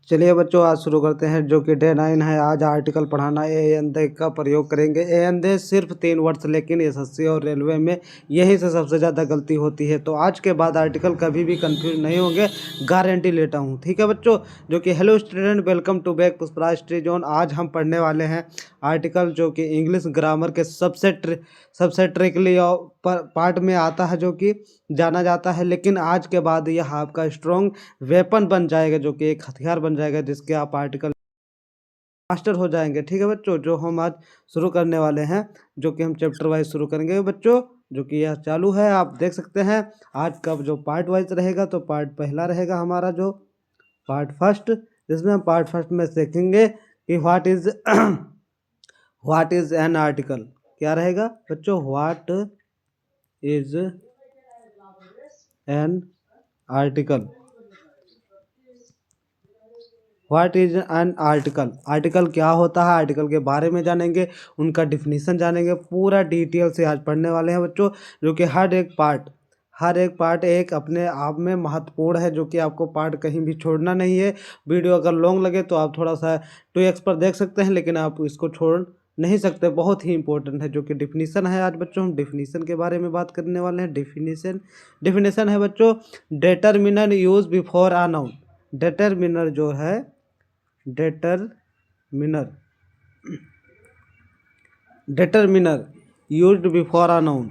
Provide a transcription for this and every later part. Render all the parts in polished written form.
चलिए बच्चों, आज शुरू करते हैं जो कि डे 9 है। आज आर्टिकल पढ़ाना ए एन दे का प्रयोग करेंगे। ए एन दे सिर्फ 3 वर्ड्स, लेकिन एसएससी और रेलवे में यही से सबसे ज़्यादा गलती होती है। तो आज के बाद आर्टिकल कभी भी कंफ्यूज नहीं होंगे, गारंटी लेता हूँ। ठीक है बच्चों, जो कि hello student, welcome to back Pushpraj study zone. आज हम पढ़ने वाले हैं आर्टिकल जो कि इंग्लिश ग्रामर के सबसे ट्रिकली पार्ट में आता है, जो कि जाना जाता है। लेकिन आज के बाद यह आपका स्ट्रॉन्ग वेपन बन जाएगा, जो कि एक हथियार बन जाएगा, जिसके आप आर्टिकल मास्टर हो जाएंगे। ठीक है बच्चों, जो हम आज शुरू करने वाले हैं, जो कि हम चैप्टर वाइज शुरू करेंगे बच्चों, जो कि यह चालू है। आप देख सकते हैं आज का जो पार्ट वाइज रहेगा, तो पार्ट पहला रहेगा हमारा जो पार्ट फर्स्ट, जिसमें हम पार्ट फर्स्ट में सीखेंगे कि व्हाट इज एन आर्टिकल। क्या रहेगा बच्चों? What is an article. What is an article? Article क्या होता है, आर्टिकल के बारे में जानेंगे, उनका डिफिनीशन जानेंगे, पूरा डिटेल से आज पढ़ने वाले हैं बच्चों। जो कि हर एक पार्ट एक अपने आप में महत्वपूर्ण है, जो कि आपको पार्ट कहीं भी छोड़ना नहीं है। वीडियो अगर लॉन्ग लगे तो आप थोड़ा सा 2x पर देख सकते हैं, लेकिन आप इसको छोड़ नहीं सकते, बहुत ही इंपॉर्टेंट है। जो कि डिफिनीशन है, आज बच्चों हम डिफिनीशन के बारे में बात करने वाले हैं। डिफिनीशन है बच्चों, determiner use before a noun. Determiner जो है, determiner used before a noun.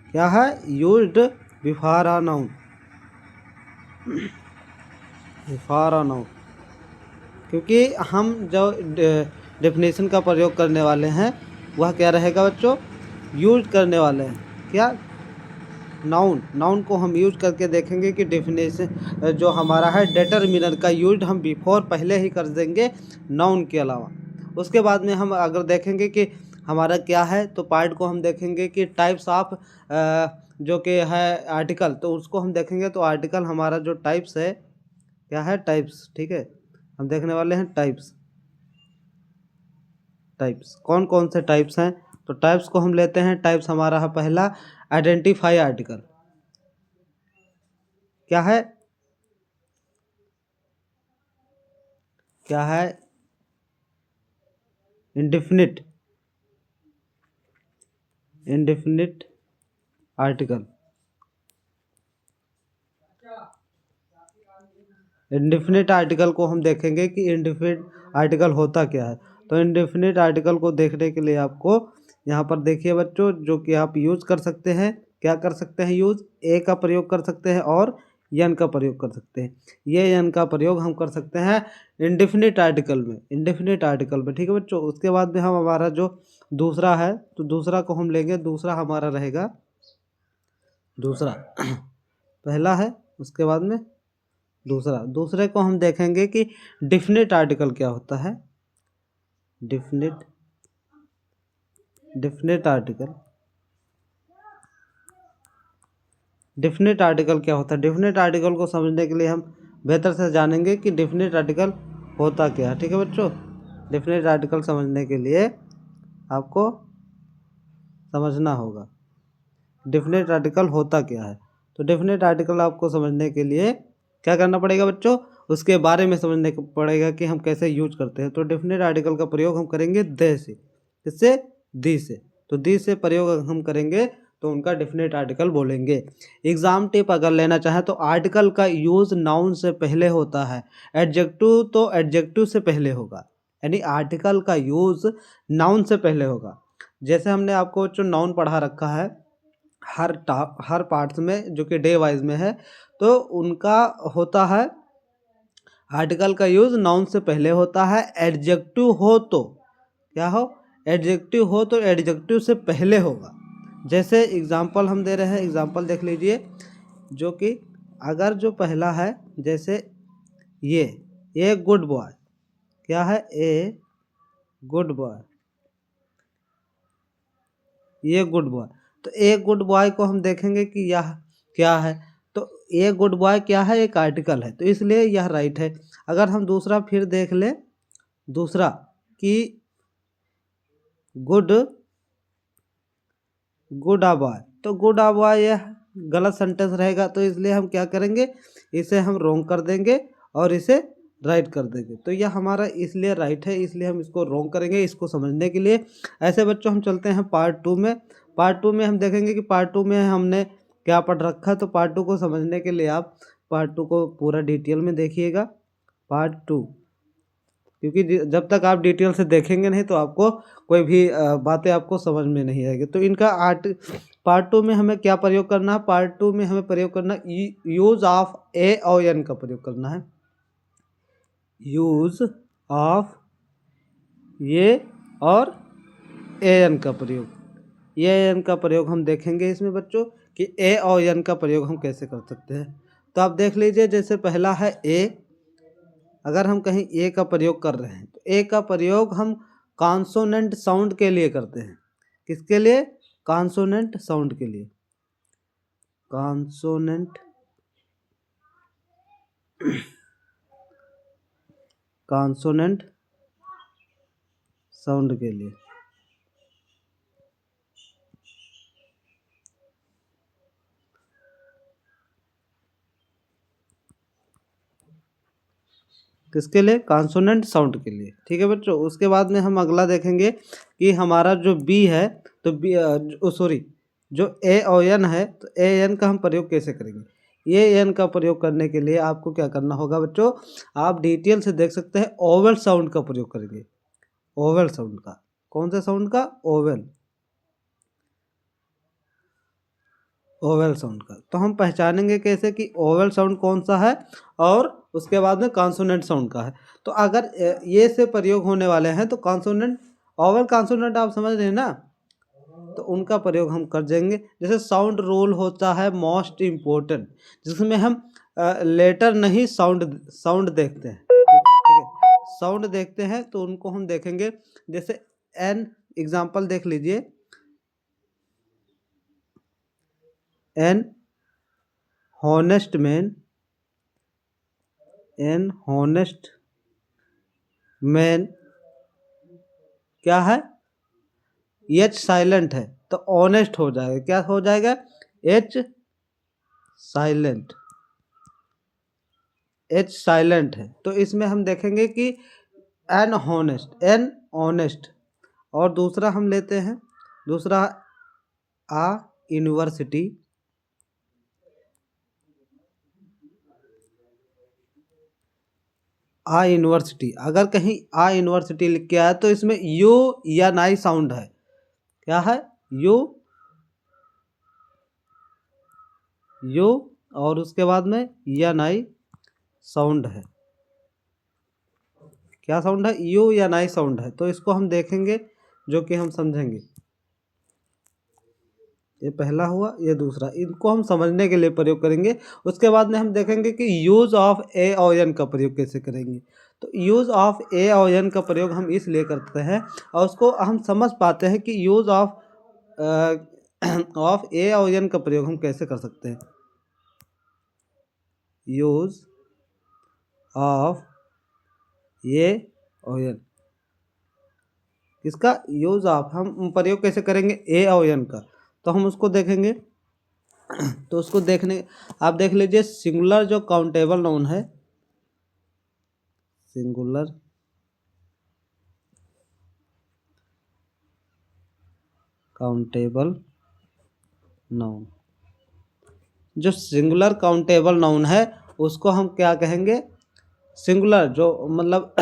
क्या है? Used before a noun. क्योंकि हम जो डेफिनेशन का प्रयोग करने वाले हैं, वह क्या रहेगा बच्चों? यूज करने वाले हैं। क्या? नाउन को हम यूज करके देखेंगे कि डेफिनेशन जो हमारा है डिटरमिनर का यूज हम बिफोर पहले ही कर देंगे नाउन के अलावा। उसके बाद में हम अगर देखेंगे कि हमारा क्या है, तो पार्ट को हम देखेंगे कि टाइप्स ऑफ जो कि है आर्टिकल, तो उसको हम देखेंगे। तो आर्टिकल हमारा जो टाइप्स है, क्या है? टाइप्स। ठीक है, हम देखने वाले हैं टाइप्स कौन कौन से टाइप्स हैं। तो टाइप्स को हम लेते हैं। टाइप्स हमारा है पहला, आइडेंटिफाई आर्टिकल। क्या है? Indefinite article. इंडेफिनिट आर्टिकल को हम देखेंगे कि इंडेफिनिट आर्टिकल होता क्या है। तो इंडेफिनिट आर्टिकल को देखने के लिए आपको यहाँ पर देखिए बच्चों, जो कि आप यूज कर सकते हैं। क्या कर सकते हैं? यूज ए का प्रयोग कर सकते हैं और यन का प्रयोग कर सकते हैं। ये यन का प्रयोग हम कर सकते हैं इंडेफिनिट आर्टिकल में। ठीक है बच्चों, उसके बाद में हम हमारा जो दूसरा है, तो दूसरा को हम लेंगे। दूसरा हमारा रहेगा पहला है, उसके बाद में दूसरे को हम देखेंगे कि डिफिनिट आर्टिकल क्या होता है। डिफिनिट आर्टिकल क्या होता है। डिफिनिट आर्टिकल को समझने के लिए हम बेहतर से जानेंगे कि डिफिनिट आर्टिकल होता क्या है। ठीक है बच्चों, डिफिनिट आर्टिकल समझने के लिए आपको समझना होगा डिफिनिट आर्टिकल होता क्या है। तो डिफिनिट आर्टिकल आपको समझने के लिए क्या करना पड़ेगा बच्चों? उसके बारे में समझने को पड़ेगा कि हम कैसे यूज करते हैं। तो डिफिनिट आर्टिकल का प्रयोग हम करेंगे दे से। किससे? दी से। तो दी से प्रयोग हम करेंगे, तो उनका डिफिनिट आर्टिकल बोलेंगे। एग्जाम टिप अगर लेना चाहें, तो आर्टिकल का यूज नाउन से पहले होता है, एडजेक्टिव तो एडजेक्टिव से पहले होगा। यानी आर्टिकल का यूज नाउन से पहले होगा। जैसे हमने आपको जो नाउन पढ़ा रखा है हर पार्ट्स में, जो कि डे वाइज में है, तो उनका होता है आर्टिकल का यूज नाउन से पहले होता है। एडजेक्टिव हो तो क्या हो? एडजेक्टिव हो तो एडजेक्टिव से पहले होगा। जैसे एग्जांपल हम दे रहे हैं, एग्जांपल देख लीजिए, जो कि अगर जो पहला है, जैसे ये गुड बॉय। क्या है? A good boy. ये गुड बॉय। तो ए गुड बॉय को हम देखेंगे कि यह क्या है। तो ए गुड बॉय क्या है? एक आर्टिकल है, तो इसलिए यह राइट है। अगर हम दूसरा फिर देख ले, दूसरा कि गुड आ बॉय, तो गुड आ बॉय यह गलत सेंटेंस रहेगा, तो इसलिए हम क्या करेंगे? इसे हम रोंग कर देंगे और इसे राइट कर देंगे। तो यह हमारा इसलिए राइट है, इसलिए हम इसको रॉन्ग करेंगे इसको समझने के लिए। ऐसे बच्चों हम चलते हैं पार्ट 2 में। पार्ट 2 में हम देखेंगे कि पार्ट 2 में हमने क्या पढ़ रखा है। तो पार्ट 2 को समझने के लिए आप पार्ट 2 को पूरा डिटेल में देखिएगा, पार्ट 2, क्योंकि जब तक आप डिटेल से देखेंगे नहीं तो आपको कोई भी बातें आपको समझ में नहीं आएगी। तो इनका पार्ट 2 में हमें क्या प्रयोग करना है, पार्ट 2 में हमें प्रयोग करना यूज ऑफ ए और एन का प्रयोग करना है। यूज ऑफ ये और ए एन का प्रयोग, ए एन का प्रयोग हम देखेंगे इसमें बच्चों कि ए और एन का प्रयोग हम कैसे कर सकते हैं। तो आप देख लीजिए, जैसे पहला है ए। अगर हम कहीं ए का प्रयोग कर रहे हैं तो ए का प्रयोग हम कॉन्सोनेंट साउंड के लिए करते हैं। किसके लिए? कॉन्सोनेंट साउंड के लिए, कॉन्सोनेंट कॉन्सोनेंट साउंड के लिए। किसके लिए? कॉन्सोनेंट साउंड के लिए। ठीक है बच्चों। उसके बाद में हम अगला देखेंगे कि हमारा जो बी है, तो बी सॉरी जो ए और एन है, तो ए एन का हम प्रयोग कैसे करेंगे। ए एन का प्रयोग करने के लिए आपको क्या करना होगा बच्चों, आप डिटेल से देख सकते हैं, ओवल साउंड का प्रयोग करेंगे। ओवल साउंड का, कौन से साउंड का? ओवल, ओवल साउंड का। तो हम पहचानेंगे कैसे कि ओवल साउंड कौन सा है और उसके बाद में कॉन्सोनेंट साउंड का है। तो अगर ये से प्रयोग होने वाले हैं तो कॉन्सोनेंट, ओवल कॉन्सोनेंट आप समझ रहे हैं ना, तो उनका प्रयोग हम कर देंगे। जैसे साउंड रूल होता है मोस्ट इम्पोर्टेंट, जिसमें हम लेटर नहीं साउंड देखते हैं। ठीक है, साउंड देखते हैं तो उनको हम देखेंगे। जैसे एन एग्जाम्पल देख लीजिए, N honest man, N honest man क्या है? एच साइलेंट है तो ऑनेस्ट हो जाएगा। क्या हो जाएगा? एच साइलेंट, एच साइलेंट है। तो इसमें हम देखेंगे कि एन हॉनेस्ट, एन ऑनेस्ट। और दूसरा हम लेते हैं, दूसरा आ यूनिवर्सिटी, आ यूनिवर्सिटी। अगर कहीं आ यूनिवर्सिटी लिख के आया तो इसमें यू या नाई साउंड है। क्या है? यू, यू और उसके बाद में या नाई साउंड है। क्या साउंड है? यू या नाई साउंड है। तो इसको हम देखेंगे, जो कि हम समझेंगे। ये पहला हुआ, ये दूसरा, इनको हम समझने के लिए प्रयोग करेंगे। उसके बाद में हम देखेंगे कि यूज ऑफ ए और एन का प्रयोग कैसे करेंगे। तो यूज ऑफ ए और एन का प्रयोग हम इसलिए करते हैं और उसको हम समझ पाते हैं कि यूज ऑफ ऑफ ए और एन का प्रयोग हम कैसे कर सकते हैं। यूज ऑफ ए और एन, किसका? यूज ऑफ, हम प्रयोग कैसे करेंगे ए और एन का, तो हम उसको देखेंगे। तो उसको देखने, आप देख लीजिए, सिंगुलर जो काउंटेबल नाउन है, सिंगुलर काउंटेबल नाउन, जो सिंगुलर काउंटेबल नाउन है उसको हम क्या कहेंगे? सिंगुलर, जो मतलब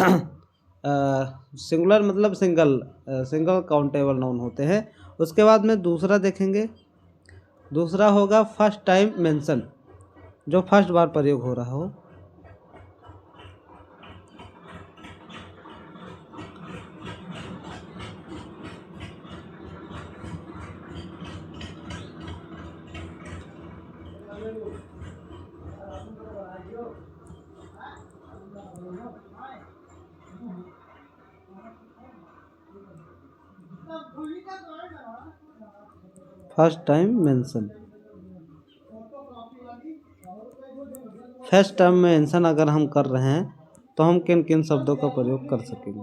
सिंगुलर मतलब सिंगल काउंटेबल नाउन होते हैं। उसके बाद में दूसरा देखेंगे, दूसरा होगा फर्स्ट टाइम मेंशन, जो फर्स्ट बार प्रयोग हो रहा हो। First time mention, first time mention अगर हम कर रहे हैं तो हम किन किन शब्दों का प्रयोग कर सकेंगे,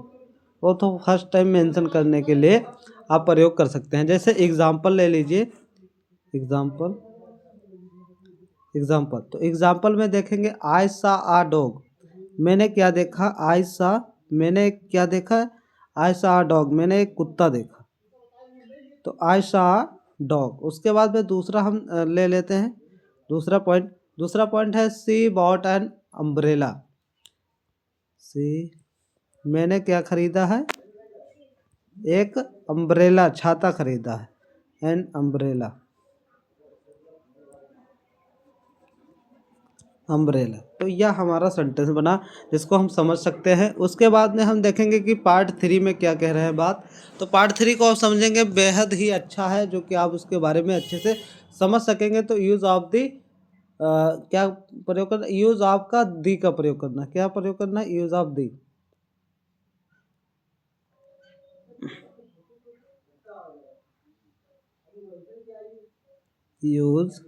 वो तो फर्स्ट टाइम मेंशन करने के लिए आप प्रयोग कर सकते हैं। जैसे एग्जाम्पल ले लीजिए, एग्जाम्पल, तो एग्जाम्पल में देखेंगे आई सा आ डॉग, मैंने क्या देखा, आई सा, मैंने क्या देखा, आई सा डॉग, मैंने एक कुत्ता देखा। तो आई सा डॉग। उसके बाद में दूसरा हम ले लेते हैं दूसरा पॉइंट है सी बॉट एन अम्ब्रेला। सी, मैंने क्या खरीदा है, एक अम्ब्रेला, छाता खरीदा है, एन अम्ब्रेला, अम्ब्रेला। तो यह हमारा सेंटेंस बना जिसको हम समझ सकते हैं। उसके बाद में हम देखेंगे कि पार्ट 3 में क्या कह रहे हैं बात। तो पार्ट 3 को आप समझेंगे, बेहद ही अच्छा है, जो कि आप उसके बारे में अच्छे से समझ सकेंगे। तो यूज़ ऑफ दी क्या प्रयोग करना, यूज़ ऑफ का दी का प्रयोग करना, क्या प्रयोग करना, use of the. Use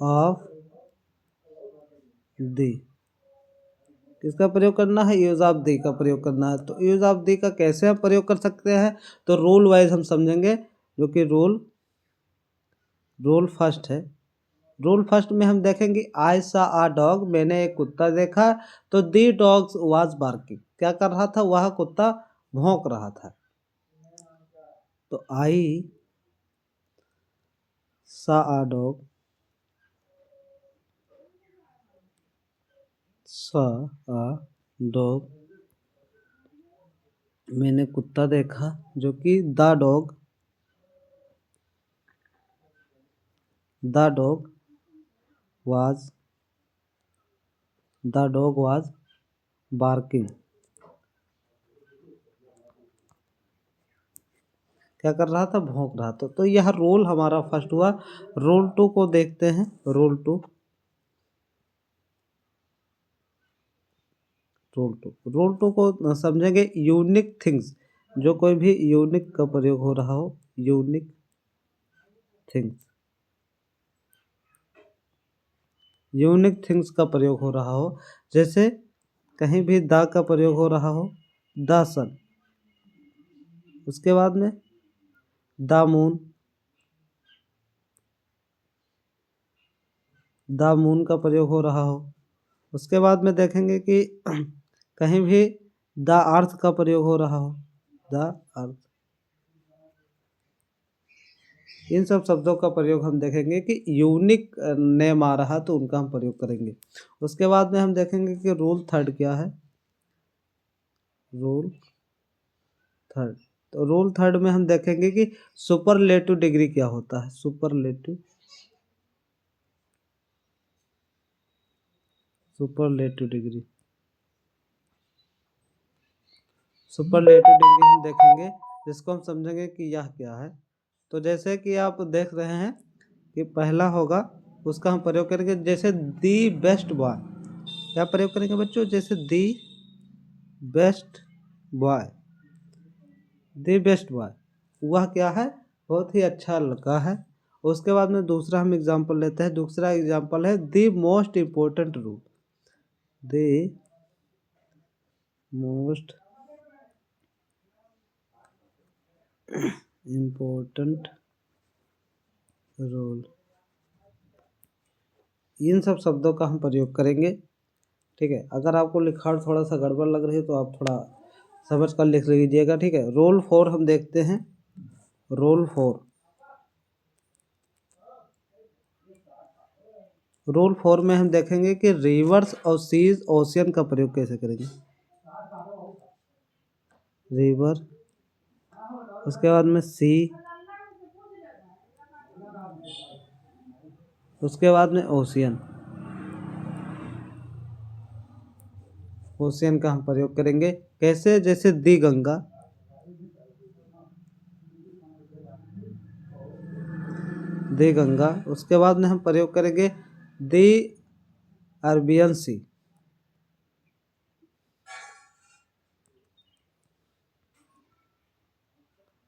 of the किसका प्रयोग करना है, यूज ऑफ दी का प्रयोग करना है। तो यूज ऑफ दी का कैसे आप प्रयोग कर सकते हैं, तो रूल वाइज हम समझेंगे, जो कि रूल फर्स्ट है। रूल फर्स्ट में हम देखेंगे आई सा आ डॉग, मैंने एक कुत्ता देखा। तो दी डॉग्स वाज बार्किंग, क्या कर रहा था, वह कुत्ता भौंक रहा था। तो आई सा आ डॉग, सा आ डॉग, मैंने कुत्ता देखा, जो कि द डॉग वाज बार्किंग, क्या कर रहा था, भौंक रहा था। तो यह रोल हमारा फर्स्ट हुआ। रोल 2 को देखते हैं। रोल टू को समझेंगे, यूनिक थिंग्स, जो कोई भी यूनिक का प्रयोग हो रहा हो, यूनिक थिंग्स, यूनिक थिंग्स का प्रयोग हो रहा हो। जैसे कहीं भी द का प्रयोग हो रहा हो, द सन। उसके बाद में द मून का प्रयोग हो रहा हो। उसके बाद में देखेंगे कि कहीं भी द अर्थ का प्रयोग हो रहा हो, द अर्थ। इन सब शब्दों का प्रयोग हम देखेंगे कि यूनिक नेम आ रहा तो उनका हम प्रयोग करेंगे। उसके बाद में हम देखेंगे कि रूल थर्ड क्या है, रूल थर्ड। तो रूल थर्ड में हम देखेंगे कि सुपरलेटिव डिग्री क्या होता है, सुपरलेटिव डिग्री। सुपरलेटिव डिग्री हम देखेंगे, जिसको हम समझेंगे कि यह क्या है। तो जैसे कि आप देख रहे हैं कि पहला होगा, उसका हम प्रयोग करेंगे, जैसे दी बेस्ट बॉय, क्या प्रयोग करेंगे बच्चों, जैसे the best boy, the best boy, वह क्या है, बहुत ही अच्छा लड़का है। उसके बाद में दूसरा हम एग्जांपल लेते हैं। दूसरा एग्जांपल है the most important rule, the most important rule. इन सब शब्दों का हम प्रयोग करेंगे। ठीक है, अगर आपको लिखावट थोड़ा सा गड़बड़ लग रही है तो आप थोड़ा समझ कर लिख लीजिएगा। ठीक है, रोल 4 हम देखते हैं। रोल 4 में हम देखेंगे कि रिवर्स और सीज, ओशियन का प्रयोग कैसे करेंगे, रिवर, उसके बाद में सी, उसके बाद में ओशियन, ओशियन का हम प्रयोग करेंगे कैसे, जैसे दी गंगा, दी गंगा। उसके बाद में हम प्रयोग करेंगे दी अरबियन सी,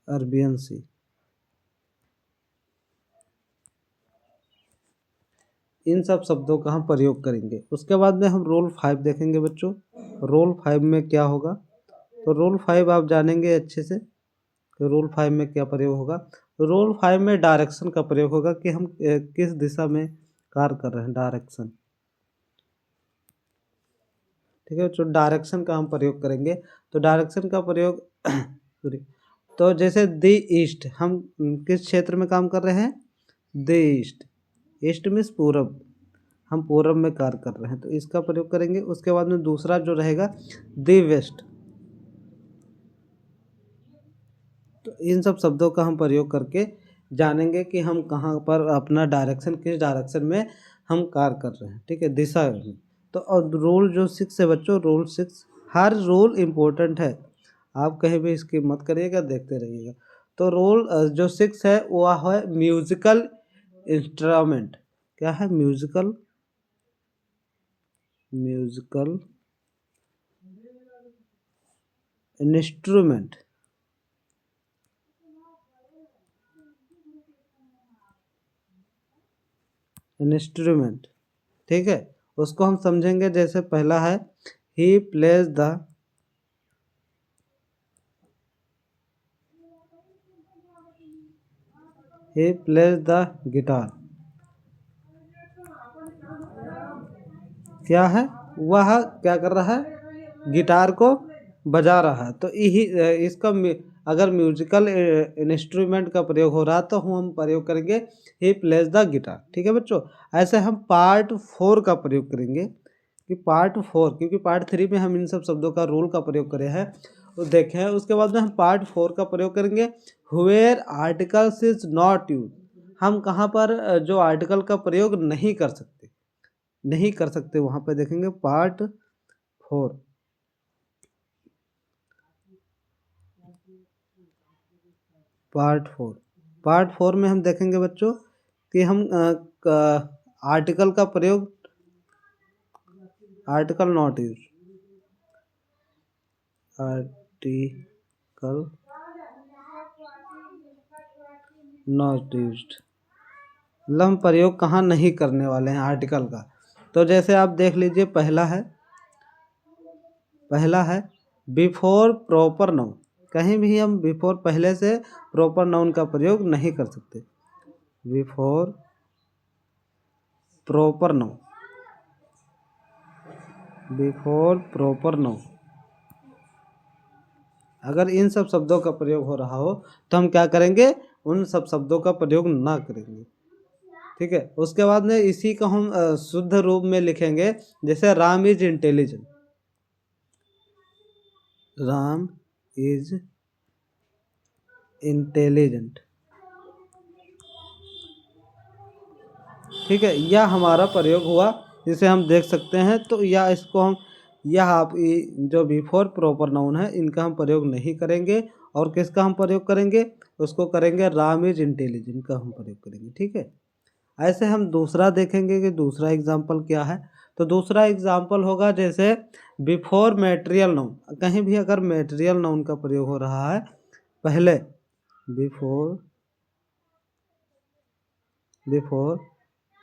अरबियन सी। इन सब शब्दों का हम प्रयोग करेंगे। उसके बाद में हम रोल 5 देखेंगे बच्चों। रोल 5 में क्या होगा, तो रोल 5 आप जानेंगे अच्छे से कि रोल 5 में क्या प्रयोग होगा। रोल 5 में डायरेक्शन का प्रयोग होगा कि हम किस दिशा में कार्य कर रहे हैं, डायरेक्शन। ठीक है, जो डायरेक्शन का हम प्रयोग करेंगे, तो डायरेक्शन का प्रयोग सॉरी, तो जैसे द ईस्ट, हम किस क्षेत्र में काम कर रहे हैं? द ईस्ट, ईस्ट मीन्स पूरब, हम पूरब में कार्य कर रहे हैं, तो इसका प्रयोग करेंगे। उसके बाद में दूसरा जो रहेगा द वेस्ट, तो इन सब शब्दों का हम प्रयोग करके जानेंगे कि हम कहाँ पर अपना डायरेक्शन, किस डायरेक्शन में हम कार्य कर रहे हैं, ठीक है, दिशा में। तो और रूल जो 6 है बच्चों, रूल 6, हर रूल इम्पोर्टेंट है, आप कहीं भी इसकी मत करिएगा, देखते रहिएगा। तो रूल जो 6 है वह है म्यूजिकल इंस्ट्रूमेंट। क्या है? म्यूजिकल इंस्ट्रूमेंट, इंस्ट्रूमेंट, ठीक है। उसको हम समझेंगे, जैसे पहला है ही प्लेज द गिटार। क्या है? वह क्या कर रहा है? गिटार को बजा रहा है। तो यही इसका अगर म्यूजिकल इंस्ट्रूमेंट का प्रयोग हो रहा है तो हम प्रयोग करेंगे ही प्लेज द गिटार, ठीक है बच्चों। ऐसे हम पार्ट 4 का प्रयोग करेंगे कि पार्ट 4, क्योंकि पार्ट 3 में हम इन सब शब्दों का रूल का प्रयोग करे हैं, तो देखें। उसके बाद में हम पार्ट 4 का प्रयोग करेंगे where articles is not use. हम कहाँ पर जो आर्टिकल का प्रयोग नहीं कर सकते, वहाँ पे देखेंगे पार्ट 4। पार्ट 4 में हम देखेंगे बच्चों कि हम आर्टिकल का प्रयोग, article not use, article not used, मतलब हम प्रयोग कहाँ नहीं करने वाले हैं आर्टिकल का। तो जैसे आप देख लीजिए, पहला है बिफोर प्रॉपर नाउन। कहीं भी हम बिफोर, पहले से प्रॉपर नाउन का प्रयोग नहीं कर सकते। बिफोर प्रॉपर नाउन, अगर इन सब शब्दों का प्रयोग हो रहा हो तो हम क्या करेंगे? उन सब शब्दों का प्रयोग ना करेंगे, ठीक है। उसके बाद में इसी को हम शुद्ध रूप में लिखेंगे, जैसे Ram is intelligent, Ram is intelligent, ठीक है। यह हमारा प्रयोग हुआ, जिसे हम देख सकते हैं। तो या इसको हम, यह आप जो बिफोर प्रॉपर नाउन है इनका हम प्रयोग नहीं करेंगे, और किसका हम प्रयोग करेंगे? उसको करेंगे राम इज इंटेलिजेंट का हम प्रयोग करेंगे, ठीक है। ऐसे हम दूसरा देखेंगे कि दूसरा एग्जाम्पल क्या है। तो दूसरा एग्जाम्पल होगा जैसे बिफोर मैटेरियल नाउन। कहीं भी अगर मैटेरियल नाउन का प्रयोग हो रहा है पहले, बिफोर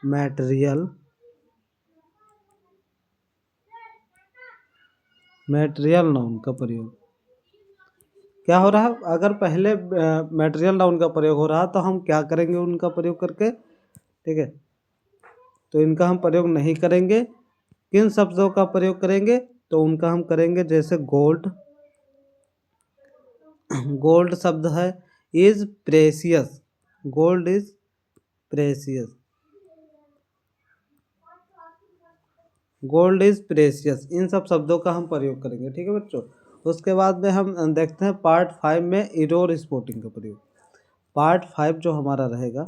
मैटेरियल नाउन का प्रयोग क्या हो रहा है? अगर पहले मैटेरियल नाउन का प्रयोग हो रहा है तो हम क्या करेंगे उनका प्रयोग करके, ठीक है। तो इनका हम प्रयोग नहीं करेंगे। किन शब्दों का प्रयोग करेंगे? तो उनका हम करेंगे जैसे गोल्ड, गोल्ड शब्द है, is precious, gold is precious, gold is precious, इन सब शब्दों का हम प्रयोग करेंगे, ठीक है बच्चों। उसके बाद में हम देखते हैं पार्ट 5 में इरोर स्पोर्टिंग का प्रयोग। पार्ट 5 जो हमारा रहेगा,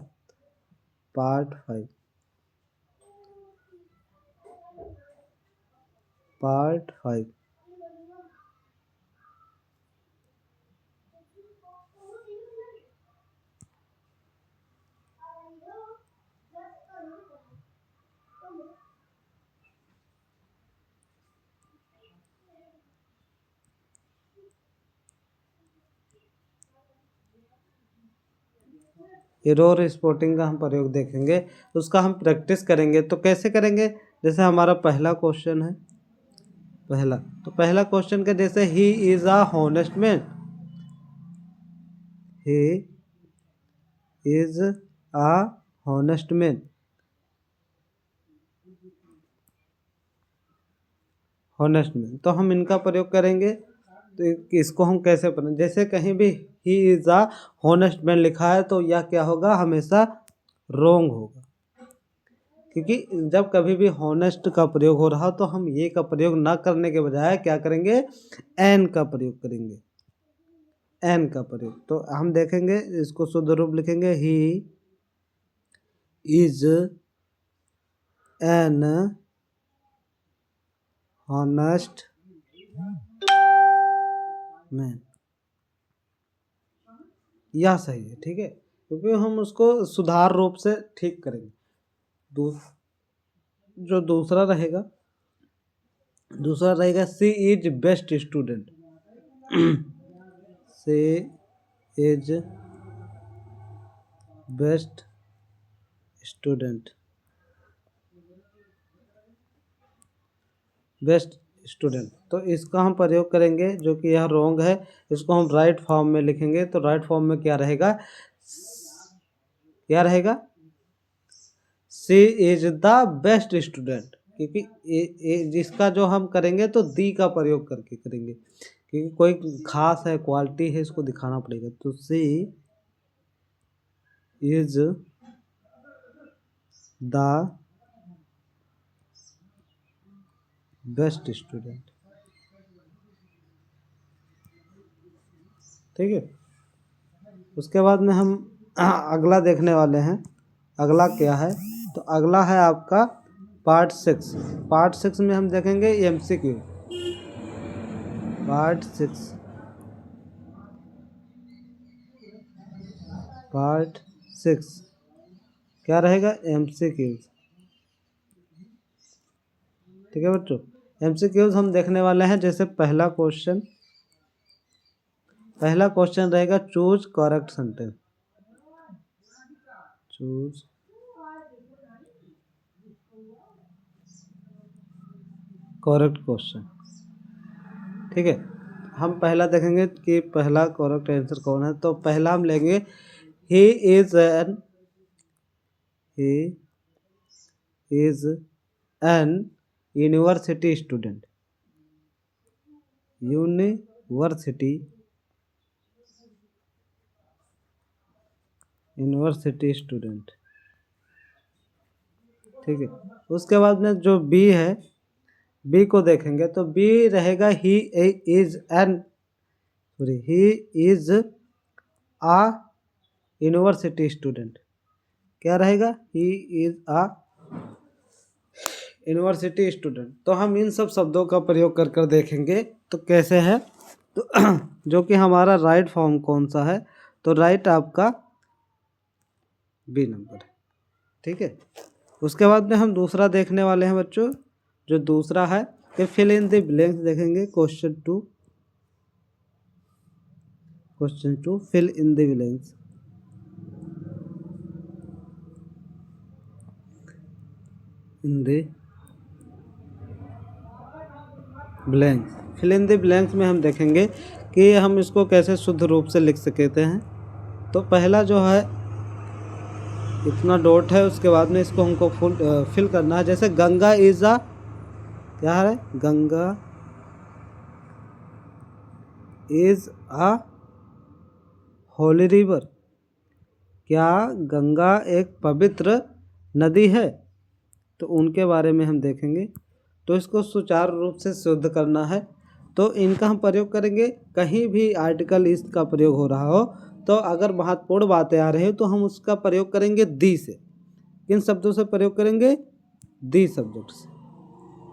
पार्ट 5, एरोर स्पॉटिंग का हम प्रयोग देखेंगे, उसका हम प्रैक्टिस करेंगे। तो कैसे करेंगे? जैसे हमारा पहला क्वेश्चन है, तो पहला क्वेश्चन का जैसे he is a honest man, he is a honest man, honest man, तो हम इनका प्रयोग करेंगे। तो इसको हम कैसे पढ़ें, जैसे कहीं भी he is a honest man लिखा है तो यह क्या होगा, हमेशा रॉन्ग होगा, क्योंकि जब कभी भी हॉनेस्ट का प्रयोग हो रहा तो हम ये का प्रयोग ना करने के बजाय क्या करेंगे, एन का प्रयोग करेंगे, एन का प्रयोग। तो हम देखेंगे इसको शुद्ध रूप लिखेंगे, he is an honest man, यह सही है, ठीक है, क्योंकि हम उसको सुधार रूप से ठीक करेंगे। जो दूसरा रहेगा C is best student, C is best student, best student, तो इसका हम प्रयोग करेंगे, जो कि यह रॉन्ग है, इसको हम राइट फॉर्म में लिखेंगे। तो राइट फॉर्म में क्या रहेगा, क्या रहेगा, C is the best student, क्योंकि जिसका जो हम करेंगे तो दी का प्रयोग करके करेंगे, क्योंकि कोई खास है, क्वालिटी है, इसको दिखाना पड़ेगा। तो सी इज द बेस्ट स्टूडेंट, ठीक है। उसके बाद में हम अगला देखने वाले हैं, अगला क्या है, तो अगला है आपका पार्ट 6। पार्ट 6 में हम देखेंगे एमसीक्यू, पार्ट 6, पार्ट 6 क्या रहेगा, एमसीक्यूज, ठीक है बच्चों। एमसीक्यूज हम देखने वाले हैं, जैसे पहला क्वेश्चन रहेगा, choose correct sentence, choose correct question, ठीक है। हम पहला देखेंगे कि पहला करेक्ट आंसर कौन है। तो पहला हम लेंगे, he is an university student, university student, ठीक है। उसके बाद में जो बी है, बी को देखेंगे तो बी रहेगा, he is a university student, क्या रहेगा, he is a university student. तो हम इन सब शब्दों का प्रयोग कर कर देखेंगे तो कैसे है। तो जो कि हमारा राइट फॉर्म कौन सा है, तो राइट आपका बी नंबर है, ठीक है। उसके बाद में हम दूसरा देखने वाले हैं बच्चों, जो दूसरा है कि फिल इन द ब्लैंक्स देखेंगे। Question two fill in the blanks, in the blanks, fill in the blanks में हम देखेंगे कि हम इसको कैसे शुद्ध रूप से लिख सकते हैं। तो पहला जो है इतना डॉट है, उसके बाद में इसको हमको फिल करना है। जैसे गंगा इज अ, क्या है, Ganga is a holy river, क्या गंगा एक पवित्र नदी है, तो उनके बारे में हम देखेंगे। तो इसको सुचारू रूप से शुद्ध करना है, तो इनका हम प्रयोग करेंगे। कहीं भी आर्टिकल इसका प्रयोग हो रहा हो तो अगर महत्वपूर्ण बातें आ रही हो तो हम उसका प्रयोग करेंगे दी से। किन शब्दों से प्रयोग करेंगे, दी सब्जेक्ट से।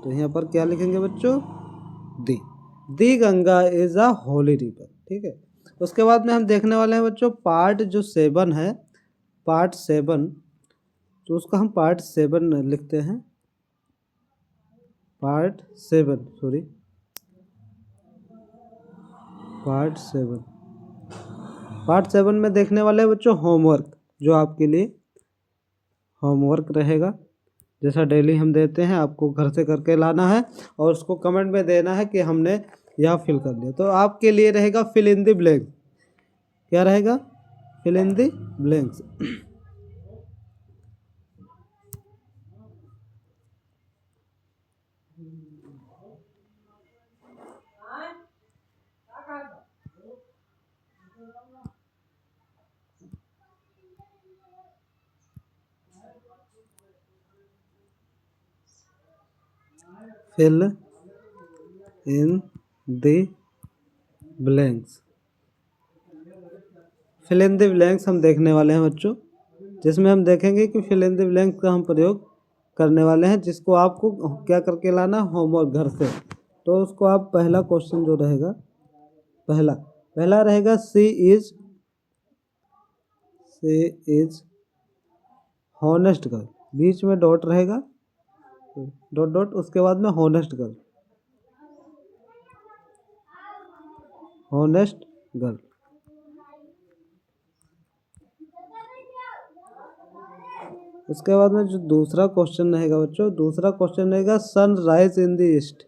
तो यहाँ पर क्या लिखेंगे बच्चों, the Ganga is a holy river, ठीक है। उसके बाद में हम देखने वाले हैं बच्चों पार्ट जो 7 है, पार्ट 7, तो उसका हम पार्ट 7 लिखते हैं, पार्ट 7 में देखने वाले हैं बच्चों होमवर्क, जो आपके लिए होमवर्क रहेगा, जैसा डेली हम देते हैं, आपको घर से करके लाना है और उसको कमेंट में देना है कि हमने यह फिल कर लिया। तो आपके लिए रहेगा फिल इन द ब्लैंक्स, क्या रहेगा, fill in the blanks. Fill in the blanks. Fill in the blanks हम देखने वाले हैं बच्चों, जिसमें हम देखेंगे कि फिल इन द ब्लैंक्स का हम प्रयोग करने वाले हैं, जिसको आपको क्या करके लाना, होमवर्क घर से। तो उसको आप पहला क्वेश्चन जो रहेगा, पहला रहेगा सी इज हॉनेस्ट गर्ल, बीच में डॉट रहेगा, डॉट, उसके बाद में हॉनेस्ट गर्ल, हॉनेस्ट गर्ल। उसके बाद में जो दूसरा क्वेश्चन रहेगा बच्चों, दूसरा क्वेश्चन रहेगा sun rise in the east.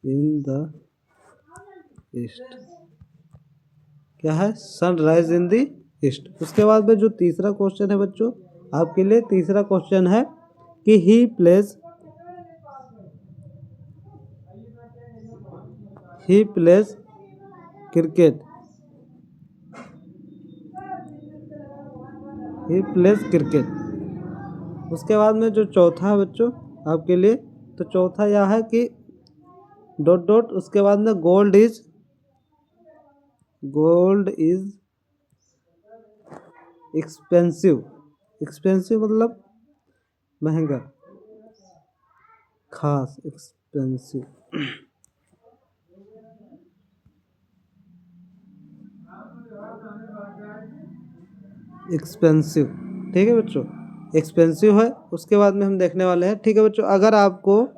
In the east क्या है, सनराइज इन द ईस्ट। उसके बाद में जो तीसरा क्वेश्चन है बच्चों आपके लिए, तीसरा क्वेश्चन है कि he plays cricket, he plays cricket. उसके बाद में जो चौथा है बच्चों आपके लिए, तो चौथा यह है कि डॉट, उसके बाद में गोल्ड इज एक्सपेंसिव, मतलब महंगा, खास, एक्सपेंसिव। ठीक है बच्चों, एक्सपेंसिव है। उसके बाद में हम देखने वाले हैं। ठीक है बच्चों, अगर आपको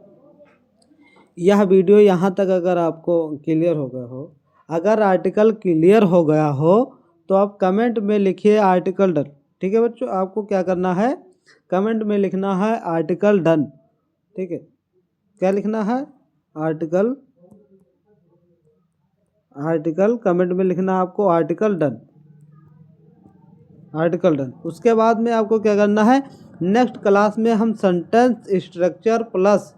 यह वीडियो यहाँ तक अगर आपको क्लियर हो गया हो, अगर आर्टिकल क्लियर हो गया हो तो आप कमेंट में लिखिए आर्टिकल डन। ठीक है बच्चों, आपको क्या करना है, कमेंट में लिखना है आर्टिकल डन। ठीक है, क्या लिखना है, आर्टिकल कमेंट में लिखना है आपको आर्टिकल डन। उसके बाद में आपको क्या करना है, नेक्स्ट क्लास में हम सेंटेंस स्ट्रक्चर प्लस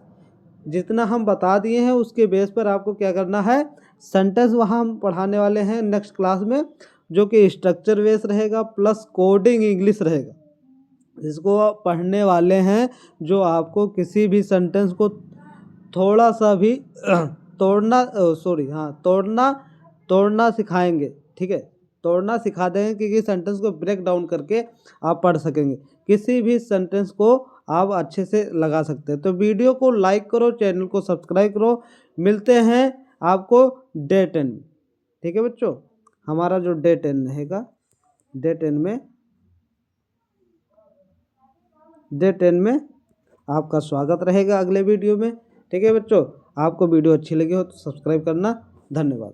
जितना हम बता दिए हैं उसके बेस पर आपको क्या करना है, सेंटेंस वहाँ हम पढ़ाने वाले हैं नेक्स्ट क्लास में, जो कि स्ट्रक्चर बेस रहेगा प्लस कोडिंग इंग्लिश रहेगा, जिसको आप पढ़ने वाले हैं, जो आपको किसी भी सेंटेंस को थोड़ा सा भी तोड़ना सिखाएंगे। ठीक है, तोड़ना सिखा देंगे कि सेंटेंस को ब्रेक डाउन करके आप पढ़ सकेंगे, किसी भी सेंटेंस को आप अच्छे से लगा सकते हैं। तो वीडियो को लाइक करो, चैनल को सब्सक्राइब करो। मिलते हैं आपको डे 10 में। ठीक है बच्चों, हमारा जो डे 10 रहेगा, डे 10 में आपका स्वागत रहेगा अगले वीडियो में। ठीक है बच्चों, आपको वीडियो अच्छी लगी हो तो सब्सक्राइब करना। धन्यवाद।